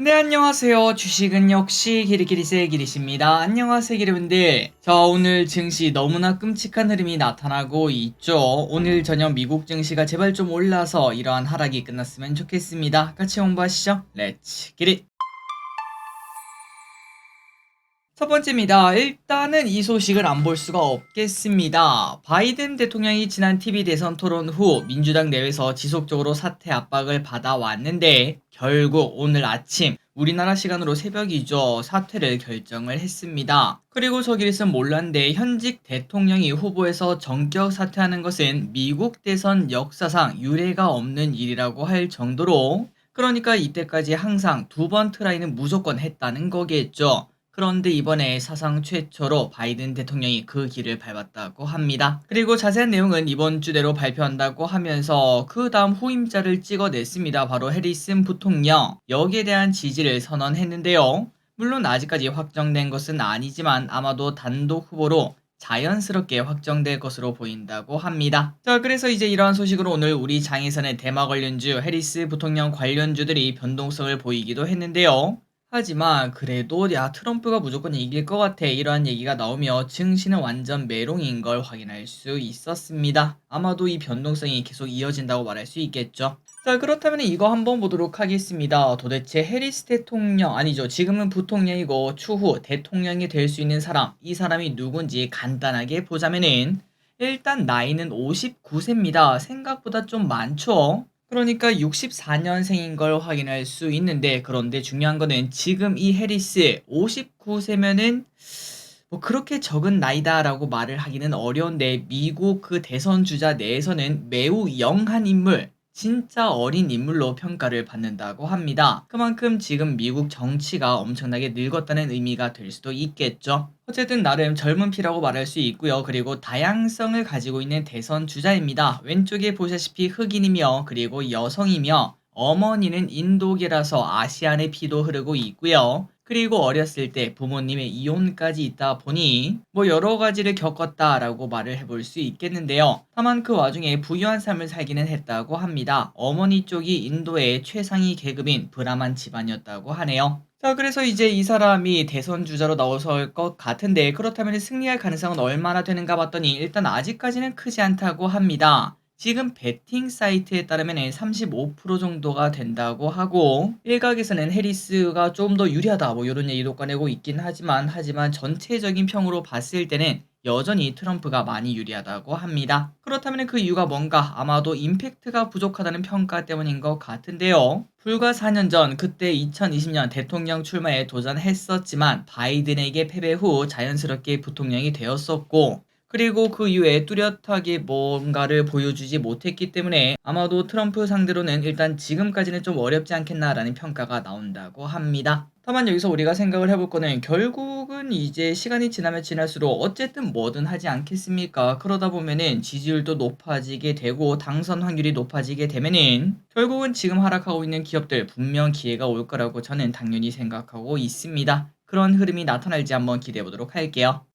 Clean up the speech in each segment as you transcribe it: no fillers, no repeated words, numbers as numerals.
네, 안녕하세요. 주식은 역시 기리기리세 기리십니다. 안녕하세요, 기리분들. 자, 오늘 증시 너무나 끔찍한 흐름이 나타나고 있죠. 오늘 저녁 미국 증시가 제발 좀 올라서 이러한 하락이 끝났으면 좋겠습니다. 같이 공부하시죠. 렛츠 기릿. 첫 번째입니다. 일단은 이 소식을 안 볼 수가 없겠습니다. 바이든 대통령이 지난 TV 대선 토론 후 민주당 내에서 지속적으로 사퇴 압박을 받아왔는데 결국 오늘 아침 우리나라 시간으로 새벽이죠. 사퇴를 결정을 했습니다. 그리고 저기선 몰랐는데 현직 대통령이 후보에서 전격 사퇴하는 것은 미국 대선 역사상 유례가 없는 일이라고 할 정도로, 그러니까 이때까지 항상 두 번 트라이는 무조건 했다는 거겠죠. 그런데 이번에 사상 최초로 바이든 대통령이 그 길을 밟았다고 합니다. 그리고 자세한 내용은 이번 주대로 발표한다고 하면서 그 다음 후임자를 찍어냈습니다. 바로 해리슨 부통령. 여기에 대한 지지를 선언했는데요. 물론 아직까지 확정된 것은 아니지만 아마도 단독 후보로 자연스럽게 확정될 것으로 보인다고 합니다. 자, 그래서 이제 이러한 소식으로 오늘 우리 장에서는 대마 관련주, 해리스 부통령 관련주들이 변동성을 보이기도 했는데요. 하지만 그래도 야, 트럼프가 무조건 이길 것 같아, 이러한 얘기가 나오며 증시는 완전 메롱인 걸 확인할 수 있었습니다. 아마도 이 변동성이 계속 이어진다고 말할 수 있겠죠. 자, 그렇다면 이거 한번 보도록 하겠습니다. 도대체 해리스 대통령, 아니죠, 지금은 부통령이고 추후 대통령이 될 수 있는 사람, 이 사람이 누군지 간단하게 보자면은 일단 나이는 59세입니다. 생각보다 좀 많죠? 그러니까 64년생인 걸 확인할 수 있는데, 그런데 중요한 거는 지금 이 해리스 59세면은 뭐 그렇게 적은 나이다라고 말을 하기는 어려운데, 미국 그 대선 주자 내에서는 매우 영한 인물, 진짜 어린 인물로 평가를 받는다고 합니다. 그만큼 지금 미국 정치가 엄청나게 늙었다는 의미가 될 수도 있겠죠. 어쨌든 나름 젊은 피라고 말할 수 있고요. 그리고 다양성을 가지고 있는 대선 주자입니다. 왼쪽에 보시다시피 흑인이며 그리고 여성이며 어머니는 인도계라서 아시안의 피도 흐르고 있고요. 그리고 어렸을 때 부모님의 이혼까지 있다 보니 뭐 여러 가지를 겪었다라고 말을 해볼 수 있겠는데요. 다만 그 와중에 부유한 삶을 살기는 했다고 합니다. 어머니 쪽이 인도의 최상위 계급인 브라만 집안이었다고 하네요. 자, 그래서 이제 이 사람이 대선 주자로 나올 것 같은데, 그렇다면 승리할 가능성은 얼마나 되는가 봤더니 일단 아직까지는 크지 않다고 합니다. 지금 베팅 사이트에 따르면 35% 정도가 된다고 하고, 일각에서는 해리스가 좀 더 유리하다 뭐 이런 얘기도 꺼내고 있긴 하지만 전체적인 평으로 봤을 때는 여전히 트럼프가 많이 유리하다고 합니다. 그렇다면 그 이유가 뭔가? 아마도 임팩트가 부족하다는 평가 때문인 것 같은데요. 불과 4년 전, 그때 2020년 대통령 출마에 도전했었지만 바이든에게 패배 후 자연스럽게 부통령이 되었었고, 그리고 그 이후에 뚜렷하게 뭔가를 보여주지 못했기 때문에 아마도 트럼프 상대로는 일단 지금까지는 좀 어렵지 않겠나라는 평가가 나온다고 합니다. 다만 여기서 우리가 생각을 해볼 거는, 결국은 이제 시간이 지나면 지날수록 어쨌든 뭐든 하지 않겠습니까? 그러다 보면은 지지율도 높아지게 되고 당선 확률이 높아지게 되면은 결국은 지금 하락하고 있는 기업들 분명 기회가 올 거라고 저는 당연히 생각하고 있습니다. 그런 흐름이 나타날지 한번 기대해 보도록 할게요.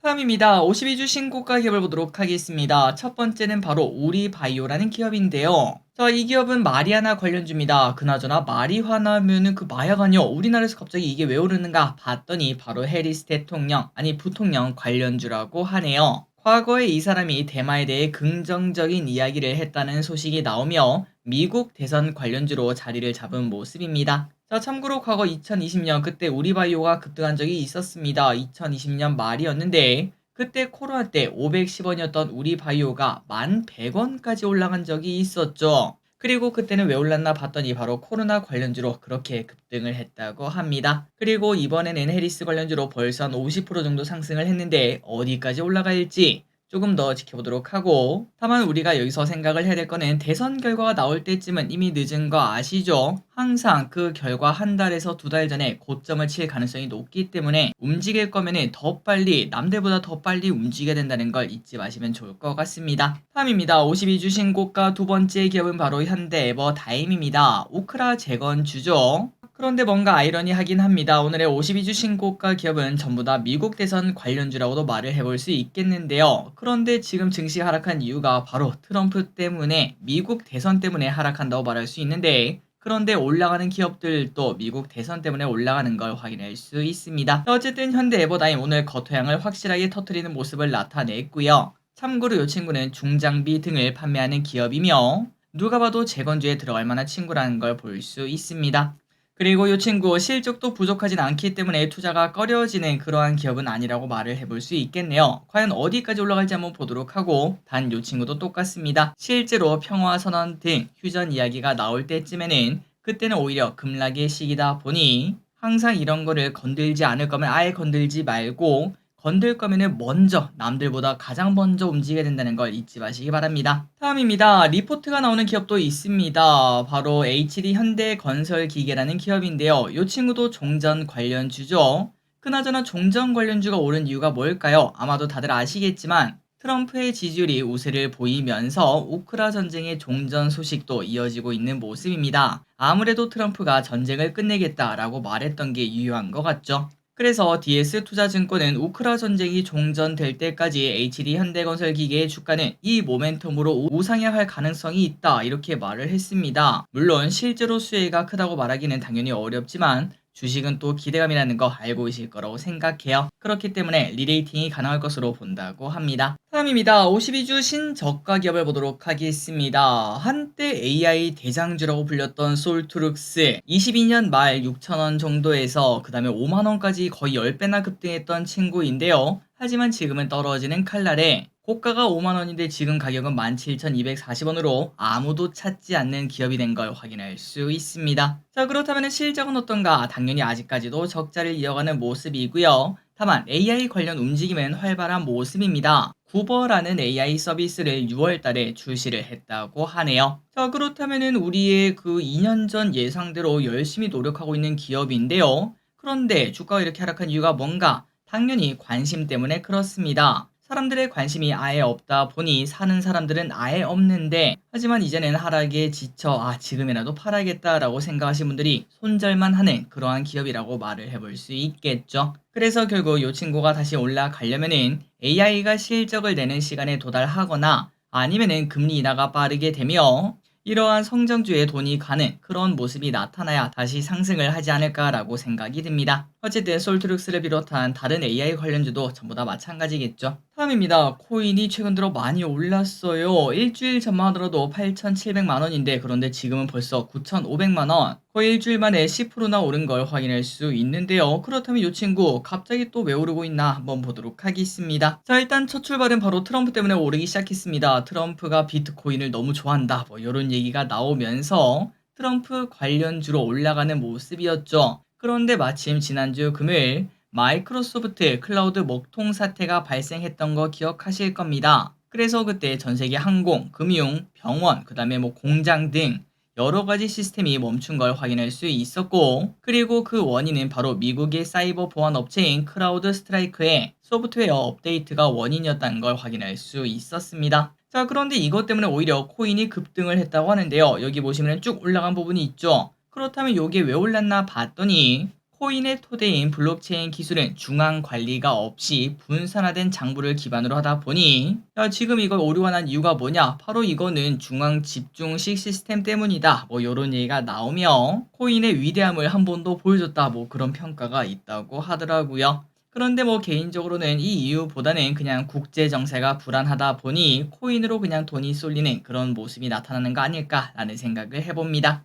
다음입니다. 52주 신고가 기업을 보도록 하겠습니다. 첫 번째는 바로 우리바이오라는 기업인데요. 자, 이 기업은 마리아나 관련주입니다. 그나저나 마리화나면은 그 마약 아니요, 우리나라에서 갑자기 이게 왜 오르는가 봤더니 바로 해리스 대통령, 아니 부통령 관련주라고 하네요. 과거에 이 사람이 대마에 대해 긍정적인 이야기를 했다는 소식이 나오며 미국 대선 관련주로 자리를 잡은 모습입니다. 자, 참고로 과거 2020년 그때 우리바이오가 급등한 적이 있었습니다. 2020년 말이었는데 그때 코로나 때 510원이었던 우리바이오가 1100원까지 올라간 적이 있었죠. 그리고 그때는 왜 올랐나 봤더니 바로 코로나 관련주로 그렇게 급등을 했다고 합니다. 그리고 이번에는 해리스 관련주로 벌써 한 50% 정도 상승을 했는데 어디까지 올라갈지 조금 더 지켜보도록 하고, 다만 우리가 여기서 생각을 해야 될 거는 대선 결과가 나올 때쯤은 이미 늦은 거 아시죠? 항상 그 결과 한 달에서 두 달 전에 고점을 칠 가능성이 높기 때문에 움직일 거면은 더 빨리, 남들보다 더 빨리 움직여야 된다는 걸 잊지 마시면 좋을 것 같습니다. 다음입니다. 52주 신고가 두 번째 기업은 바로 현대에버다임입니다. 오크라 재건주죠. 그런데 뭔가 아이러니하긴 합니다. 오늘의 52주 신고가 기업은 전부 다 미국 대선 관련주라고도 말을 해볼 수 있겠는데요. 그런데 지금 증시 하락한 이유가 바로 트럼프 때문에, 미국 대선 때문에 하락한다고 말할 수 있는데, 그런데 올라가는 기업들도 미국 대선 때문에 올라가는 걸 확인할 수 있습니다. 어쨌든 현대 에버다임 오늘 거래량을 확실하게 터뜨리는 모습을 나타냈고요. 참고로 이 친구는 중장비 등을 판매하는 기업이며 누가 봐도 재건주에 들어갈 만한 친구라는 걸 볼 수 있습니다. 그리고 이 친구 실적도 부족하진 않기 때문에 투자가 꺼려지는 그러한 기업은 아니라고 말을 해볼 수 있겠네요. 과연 어디까지 올라갈지 한번 보도록 하고, 단 이 친구도 똑같습니다. 실제로 평화선언 등 휴전 이야기가 나올 때쯤에는 그때는 오히려 급락의 시기다 보니 항상 이런 거를 건들지 않을 거면 아예 건들지 말고, 건들 거면은 먼저 남들보다 가장 먼저 움직여야 된다는 걸 잊지 마시기 바랍니다. 다음입니다. 리포트가 나오는 기업도 있습니다. 바로 HD 현대건설기계라는 기업인데요. 이 친구도 종전 관련주죠. 그나저나 종전 관련주가 오른 이유가 뭘까요? 아마도 다들 아시겠지만 트럼프의 지지율이 우세를 보이면서 우크라 전쟁의 종전 소식도 이어지고 있는 모습입니다. 아무래도 트럼프가 전쟁을 끝내겠다라고 말했던 게 유효한 것 같죠. 그래서 DS투자증권은 우크라 전쟁이 종전될 때까지 HD 현대건설기계의 주가는 이 모멘텀으로 우상향할 가능성이 있다, 이렇게 말을 했습니다. 물론 실제로 수혜가 크다고 말하기는 당연히 어렵지만 주식은 또 기대감이라는 거 알고 계실 거라고 생각해요. 그렇기 때문에 리레이팅이 가능할 것으로 본다고 합니다. 다음입니다. 52주 신저가 기업을 보도록 하겠습니다. 한때 AI 대장주라고 불렸던 솔트룩스, 22년 말 6,000원 정도에서 그 다음에 5만원까지 거의 10배나 급등했던 친구인데요. 하지만 지금은 떨어지는 칼날에 고가가 5만원인데 지금 가격은 17,240원으로 아무도 찾지 않는 기업이 된 걸 확인할 수 있습니다. 자, 그렇다면 실적은 어떤가? 당연히 아직까지도 적자를 이어가는 모습이고요. 다만 AI 관련 움직임은 활발한 모습입니다. 구버라는 AI 서비스를 6월 달에 출시를 했다고 하네요. 자, 그렇다면 우리의 그 2년 전 예상대로 열심히 노력하고 있는 기업인데요. 그런데 주가가 이렇게 하락한 이유가 뭔가? 당연히 관심 때문에 그렇습니다. 사람들의 관심이 아예 없다 보니 사는 사람들은 아예 없는데, 하지만 이제는 하락에 지쳐 지금이라도 팔아야겠다라고 생각하신 분들이 손절만 하는 그러한 기업이라고 말을 해볼 수 있겠죠. 그래서 결국 이 친구가 다시 올라가려면은 AI가 실적을 내는 시간에 도달하거나 아니면은 금리 인하가 빠르게 되며 이러한 성장주에 돈이 가는 그런 모습이 나타나야 다시 상승을 하지 않을까라고 생각이 듭니다. 어쨌든 솔트룩스를 비롯한 다른 AI 관련주도 전부 다 마찬가지겠죠. 다음입니다. 코인이 최근 들어 많이 올랐어요. 일주일 전만 하더라도 8,700만원인데 그런데 지금은 벌써 9,500만원. 거의 일주일 만에 10%나 오른 걸 확인할 수 있는데요. 그렇다면 이 친구 갑자기 또 왜 오르고 있나 한번 보도록 하겠습니다. 자, 일단 첫 출발은 바로 트럼프 때문에 오르기 시작했습니다. 트럼프가 비트코인을 너무 좋아한다, 이런 얘기가 나오면서 트럼프 관련주로 올라가는 모습이었죠. 그런데 마침 지난주 금요일 마이크로소프트 클라우드 먹통 사태가 발생했던 거 기억하실 겁니다. 그래서 그때 전세계 항공, 금융, 병원, 그 다음에 공장 등 여러 가지 시스템이 멈춘 걸 확인할 수 있었고, 그리고 그 원인은 바로 미국의 사이버 보안 업체인 크라우드 스트라이크의 소프트웨어 업데이트가 원인이었다는 걸 확인할 수 있었습니다. 자, 그런데 이것 때문에 오히려 코인이 급등을 했다고 하는데요. 여기 보시면 쭉 올라간 부분이 있죠. 그렇다면 이게 왜 올랐나 봤더니 코인의 토대인 블록체인 기술은 중앙 관리가 없이 분산화된 장부를 기반으로 하다 보니 지금 이걸 오류가 난 이유가 뭐냐? 바로 이거는 중앙 집중식 시스템 때문이다. 요런 얘기가 나오며 코인의 위대함을 한 번 더 보여줬다. 그런 평가가 있다고 하더라고요. 그런데 개인적으로는 이 이유보다는 그냥 국제 정세가 불안하다 보니 코인으로 그냥 돈이 쏠리는 그런 모습이 나타나는 거 아닐까라는 생각을 해봅니다.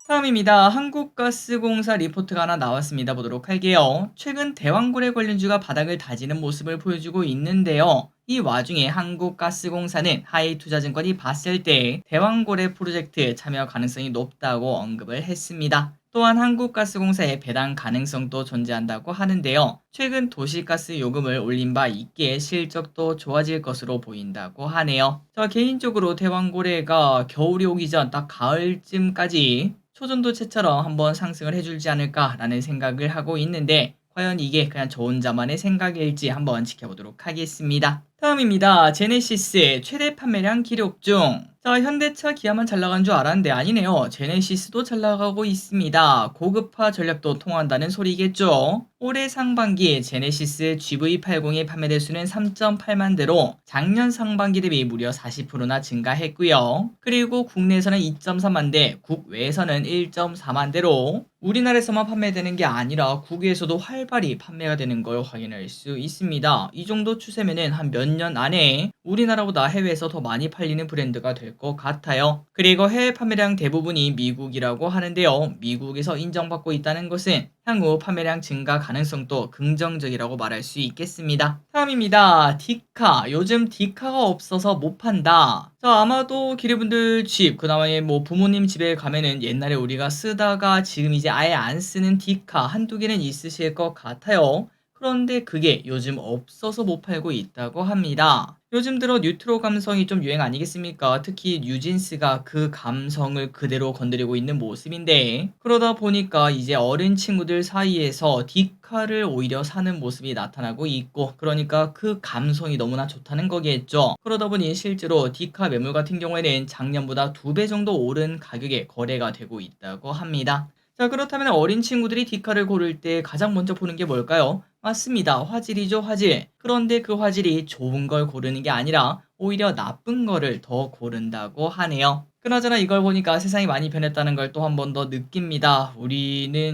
다음입니다. 한국가스공사 리포트가 하나 나왔습니다. 보도록 할게요. 최근 대왕고래 관련주가 바닥을 다지는 모습을 보여주고 있는데요. 이 와중에 한국가스공사는 하이투자증권이 봤을 때 대왕고래 프로젝트 참여 가능성이 높다고 언급을 했습니다. 또한 한국가스공사의 배당 가능성도 존재한다고 하는데요. 최근 도시가스 요금을 올린 바 있기에 실적도 좋아질 것으로 보인다고 하네요. 저 개인적으로 대왕고래가 겨울이 오기 전 딱 가을쯤까지 초전도체처럼 한번 상승을 해줄지 않을까라는 생각을 하고 있는데 과연 이게 그냥 저 혼자만의 생각일지 한번 지켜보도록 하겠습니다. 다음입니다. 제네시스 최대 판매량 기록 중. 자, 현대차 기아만 잘 나간 줄 알았는데 아니네요. 제네시스도 잘 나가고 있습니다. 고급화 전략도 통한다는 소리겠죠. 올해 상반기 제네시스 GV80의 판매 대수는 3.8만 대로 작년 상반기 대비 무려 40%나 증가했고요. 그리고 국내에서는 2.3만 대, 국외에서는 1.4만 대로 우리나라에서만 판매되는 게 아니라 국외에서도 활발히 판매가 되는 걸 확인할 수 있습니다. 이 정도 추세면은 한 몇 년 안에 우리나라보다 해외에서 더 많이 팔리는 브랜드가 될 것 같아요. 그리고 해외 판매량 대부분이 미국이라고 하는데요. 미국에서 인정받고 있다는 것은 향후 판매량 증가 가능성도 긍정적이라고 말할 수 있겠습니다. 다음입니다. 디카. 요즘 디카가 없어서 못 판다. 자, 아마도 기르분들 집, 그 다음에 뭐 부모님 집에 가면은 옛날에 우리가 쓰다가 지금 이제 아예 안 쓰는 디카 한두 개는 있으실 것 같아요. 그런데 그게 요즘 없어서 못 팔고 있다고 합니다. 요즘 들어 뉴트로 감성이 좀 유행 아니겠습니까? 특히 뉴진스가 그 감성을 그대로 건드리고 있는 모습인데, 그러다 보니까 이제 어린 친구들 사이에서 디카를 오히려 사는 모습이 나타나고 있고, 그러니까 그 감성이 너무나 좋다는 거겠죠. 그러다 보니 실제로 디카 매물 같은 경우에는 작년보다 2배 정도 오른 가격에 거래가 되고 있다고 합니다. 자, 그렇다면 어린 친구들이 디카를 고를 때 가장 먼저 보는 게 뭘까요? 맞습니다. 화질이죠, 화질. 그런데 그 화질이 좋은 걸 고르는 게 아니라 오히려 나쁜 거를 더 고른다고 하네요. 그나저나 이걸 보니까 세상이 많이 변했다는 걸 또 한 번 더 느낍니다.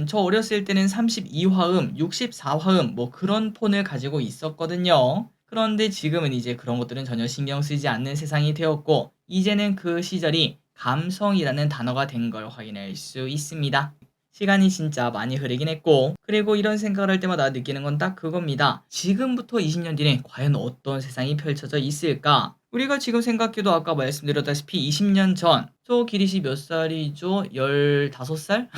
저 어렸을 때는 32화음, 64화음 뭐 그런 폰을 가지고 있었거든요. 그런데 지금은 이제 그런 것들은 전혀 신경 쓰지 않는 세상이 되었고, 이제는 그 시절이 감성이라는 단어가 된 걸 확인할 수 있습니다. 시간이 진짜 많이 흐르긴 했고, 그리고 이런 생각을 할 때마다 느끼는 건 딱 그겁니다. 지금부터 20년 뒤는 과연 어떤 세상이 펼쳐져 있을까? 우리가 지금 생각해도 아까 말씀드렸다시피 20년 전, 저 기리시 몇 살이죠? 15살?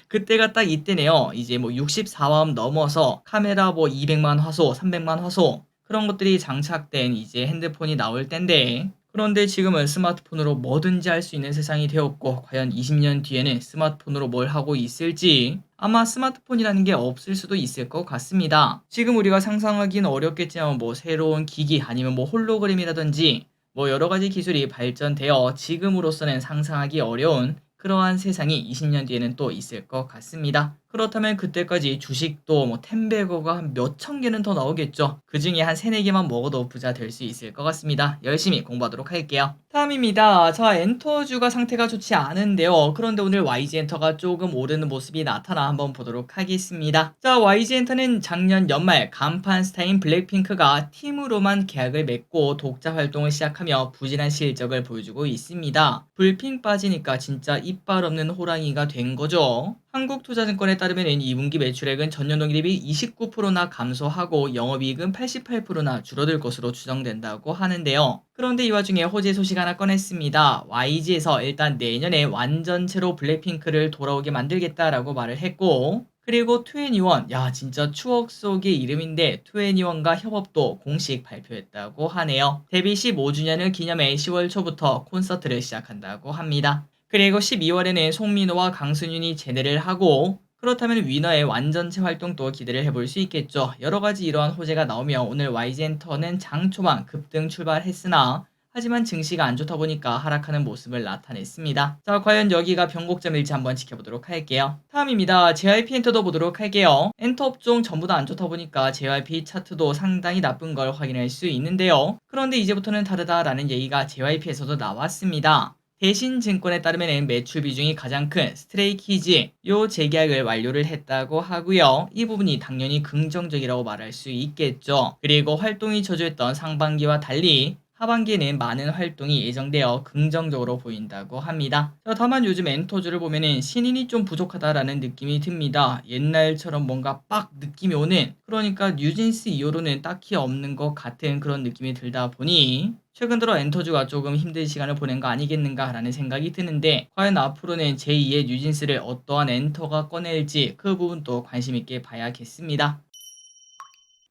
그때가 딱 이때네요. 이제 뭐 64화음 넘어서 카메라 뭐 200만 화소, 300만 화소, 그런 것들이 장착된 이제 핸드폰이 나올 텐데, 그런데 지금은 스마트폰으로 뭐든지 할 수 있는 세상이 되었고, 과연 20년 뒤에는 스마트폰으로 뭘 하고 있을지 아마 스마트폰이라는 게 없을 수도 있을 것 같습니다. 지금 우리가 상상하기는 어렵겠지만 뭐 새로운 기기 아니면 뭐 홀로그램이라든지 뭐 여러 가지 기술이 발전되어 지금으로서는 상상하기 어려운 그러한 세상이 20년 뒤에는 또 있을 것 같습니다. 그렇다면 그때까지 주식도 뭐 텐베거가 한 몇천 개는 더 나오겠죠. 그 중에 한 세네 개만 먹어도 부자 될 수 있을 것 같습니다. 열심히 공부하도록 할게요. 다음입니다. 자, 엔터주가 상태가 좋지 않은데요. 그런데 오늘 YG 엔터가 조금 오르는 모습이 나타나 한번 보도록 하겠습니다. 자, YG 엔터는 작년 연말 간판 스타인 블랙핑크가 팀으로만 계약을 맺고 독자 활동을 시작하며 부진한 실적을 보여주고 있습니다. 불핑 빠지니까 진짜 이빨 없는 호랑이가 된 거죠. 한국투자증권에 따르면 2분기 매출액은 전년 동기 대비 29%나 감소하고 영업이익은 88%나 줄어들 것으로 추정된다고 하는데요. 그런데 이 와중에 호재 소식 하나 꺼냈습니다. YG에서 일단 내년에 완전체로 블랙핑크를 돌아오게 만들겠다라고 말을 했고, 그리고 투애니원, 야 진짜 추억 속의 이름인데 투애니원과 협업도 공식 발표했다고 하네요. 데뷔 15주년을 기념해 10월 초부터 콘서트를 시작한다고 합니다. 그리고 12월에는 송민호와 강승윤이 제대를 하고, 그렇다면 위너의 완전체 활동도 기대를 해볼 수 있겠죠. 여러가지 이러한 호재가 나오며 오늘 YG엔터는 장 초반 급등 출발했으나 하지만 증시가 안 좋다 보니까 하락하는 모습을 나타냈습니다. 자, 과연 여기가 변곡점일지 한번 지켜보도록 할게요. 다음입니다. JYP 엔터도 보도록 할게요. 엔터 업종 전부 다 안 좋다 보니까 JYP 차트도 상당히 나쁜 걸 확인할 수 있는데요. 그런데 이제부터는 다르다라는 얘기가 JYP에서도 나왔습니다. 대신증권에 따르면 매출 비중이 가장 큰 스트레이키즈 요 재계약을 완료를 했다고 하고요. 이 부분이 당연히 긍정적이라고 말할 수 있겠죠. 그리고 활동이 저조했던 상반기와 달리 하반기에는 많은 활동이 예정되어 긍정적으로 보인다고 합니다. 자, 다만 요즘 엔터주를 보면은 신인이 좀 부족하다라는 느낌이 듭니다. 옛날처럼 뭔가 빡 느낌이 오는, 그러니까 뉴진스 이후로는 딱히 없는 것 같은 그런 느낌이 들다 보니 최근 들어 엔터주가 조금 힘든 시간을 보낸 거 아니겠는가라는 생각이 드는데, 과연 앞으로는 제2의 뉴진스를 어떠한 엔터가 꺼낼지 그 부분도 관심 있게 봐야겠습니다.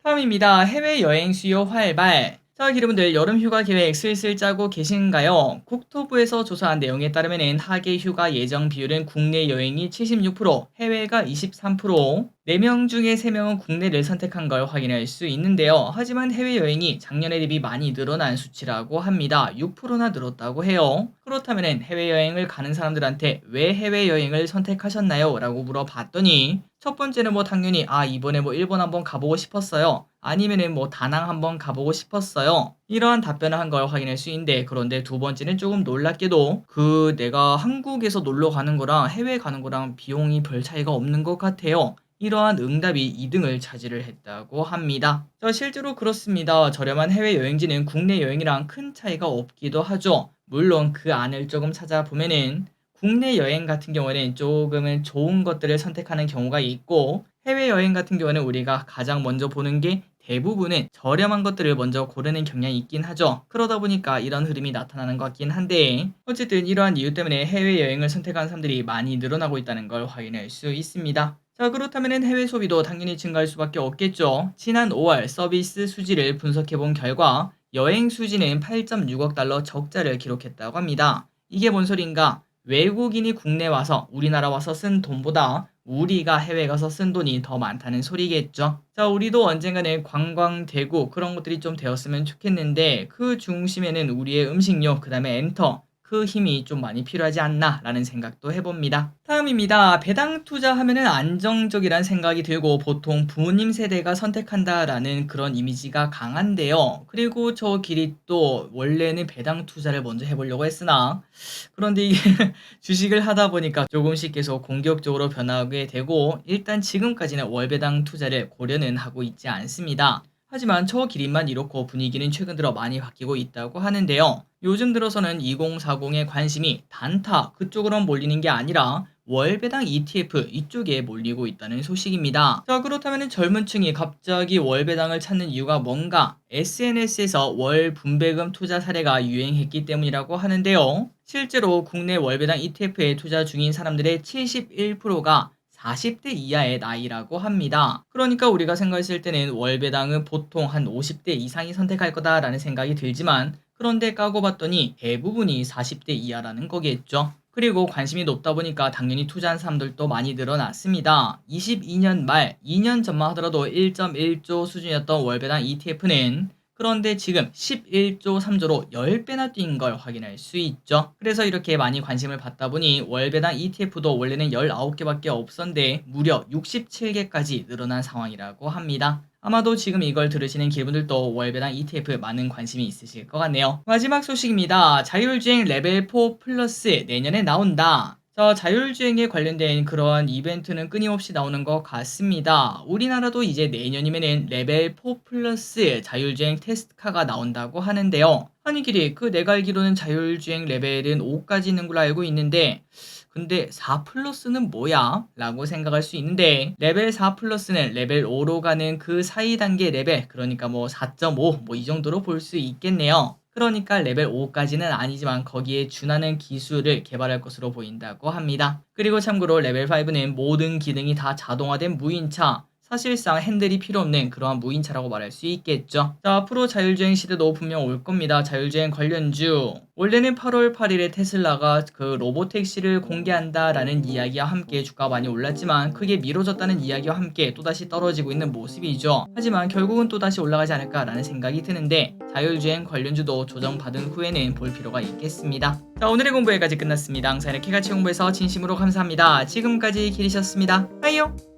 다음입니다. 해외여행 수요 활발. 자, 여러분들 여름 휴가 계획 슬슬 짜고 계신가요? 국토부에서 조사한 내용에 따르면 하계 휴가 예정 비율은 국내 여행이 76%, 해외가 23%, 4명 중에 3명은 국내를 선택한 걸 확인할 수 있는데요. 하지만 해외여행이 작년에 대비 많이 늘어난 수치라고 합니다. 6%나 늘었다고 해요. 그렇다면 해외여행을 가는 사람들한테 왜 해외여행을 선택하셨나요? 라고 물어봤더니 첫 번째는 뭐 당연히 이번에 뭐 일본 한번 가보고 싶었어요. 아니면은 뭐 다낭 한번 가보고 싶었어요. 이러한 답변을 한 걸 확인할 수 있는데, 그런데 두 번째는 조금 놀랍게도 내가 한국에서 놀러 가는 거랑 해외 가는 거랑 비용이 별 차이가 없는 것 같아요. 이러한 응답이 2등을 차지를 했다고 합니다. 실제로 그렇습니다. 저렴한 해외 여행지는 국내 여행이랑 큰 차이가 없기도 하죠. 물론 그 안을 조금 찾아보면은 국내 여행 같은 경우에는 조금은 좋은 것들을 선택하는 경우가 있고, 해외 여행 같은 경우는 우리가 가장 먼저 보는 게 대부분은 저렴한 것들을 먼저 고르는 경향이 있긴 하죠. 그러다 보니까 이런 흐름이 나타나는 것 같긴 한데, 어쨌든 이러한 이유 때문에 해외여행을 선택하는 사람들이 많이 늘어나고 있다는 걸 확인할 수 있습니다. 그렇다면 해외 소비도 당연히 증가할 수밖에 없겠죠. 지난 5월 서비스 수지를 분석해 본 결과 여행 수지는 8.6억 달러 적자를 기록했다고 합니다. 이게 뭔 소린가? 외국인이 국내 와서 우리나라 와서 쓴 돈보다 우리가 해외 가서 쓴 돈이 더 많다는 소리겠죠. 우리도 언젠가는 관광되고 그런 것들이 좀 되었으면 좋겠는데, 그 중심에는 우리의 음식료, 그 다음에 엔터, 그 힘이 좀 많이 필요하지 않나 라는 생각도 해봅니다. 다음입니다. 배당 투자하면은 안정적이란 생각이 들고 보통 부모님 세대가 선택한다라는 그런 이미지가 강한데요. 그리고 저 길이 또 원래는 배당 투자를 먼저 해보려고 했으나, 그런데 이게 주식을 하다 보니까 조금씩 계속 공격적으로 변하게 되고, 일단 지금까지는 월배당 투자를 고려는 하고 있지 않습니다. 하지만 저 기린만 이렇고 분위기는 최근 들어 많이 바뀌고 있다고 하는데요. 요즘 들어서는 2040의 관심이 단타 그쪽으로 몰리는 게 아니라 월배당 ETF 이쪽에 몰리고 있다는 소식입니다. 그렇다면 젊은 층이 갑자기 월배당을 찾는 이유가 뭔가? SNS에서 월 분배금 투자 사례가 유행했기 때문이라고 하는데요. 실제로 국내 월배당 ETF에 투자 중인 사람들의 71%가 40대 이하의 나이라고 합니다. 그러니까 우리가 생각했을 때는 월배당은 보통 한 50대 이상이 선택할 거다라는 생각이 들지만, 그런데 까고 봤더니 대부분이 40대 이하라는 거겠죠. 그리고 관심이 높다 보니까 당연히 투자한 사람들도 많이 늘어났습니다. 22년 말, 2년 전만 하더라도 1.1조 수준이었던 월배당 ETF는 그런데 지금 11조 3조로 10배나 뛴 걸 확인할 수 있죠. 그래서 이렇게 많이 관심을 받다 보니 월배당 ETF도 원래는 19개밖에 없었는데 무려 67개까지 늘어난 상황이라고 합니다. 아마도 지금 이걸 들으시는 길분들도 월배당 ETF 많은 관심이 있으실 것 같네요. 마지막 소식입니다. 자율주행 레벨 4 플러스 내년에 나온다. 자율주행에 관련된 그런 이벤트는 끊임없이 나오는 것 같습니다. 우리나라도 이제 내년이면은 레벨 4 플러스 자율주행 테스트카가 나온다고 하는데요. 아니 길이 내가 알기로는 자율주행 레벨은 5까지 있는 걸로 알고 있는데, 근데 4 플러스는 뭐야? 라고 생각할 수 있는데, 레벨 4 플러스는 레벨 5로 가는 그 사이 단계 레벨, 그러니까 뭐 4.5 뭐 이 정도로 볼 수 있겠네요. 그러니까 레벨 5까지는 아니지만 거기에 준하는 기술을 개발할 것으로 보인다고 합니다. 그리고 참고로 레벨 5는 모든 기능이 다 자동화된 무인차, 사실상 핸들이 필요 없는 그러한 무인차라고 말할 수 있겠죠. 앞으로 자율주행 시대도 분명 올 겁니다. 자율주행 관련주. 원래는 8월 8일에 테슬라가 로보택시를 공개한다라는 이야기와 함께 주가가 많이 올랐지만 크게 미뤄졌다는 이야기와 함께 또다시 떨어지고 있는 모습이죠. 하지만 결국은 또다시 올라가지 않을까라는 생각이 드는데, 자율주행 관련주도 조정받은 후에는 볼 필요가 있겠습니다. 오늘의 공부 여기까지 끝났습니다. 항상 이렇게 같이 공부해서 진심으로 감사합니다. 지금까지 길이셨습니다. 빠이요.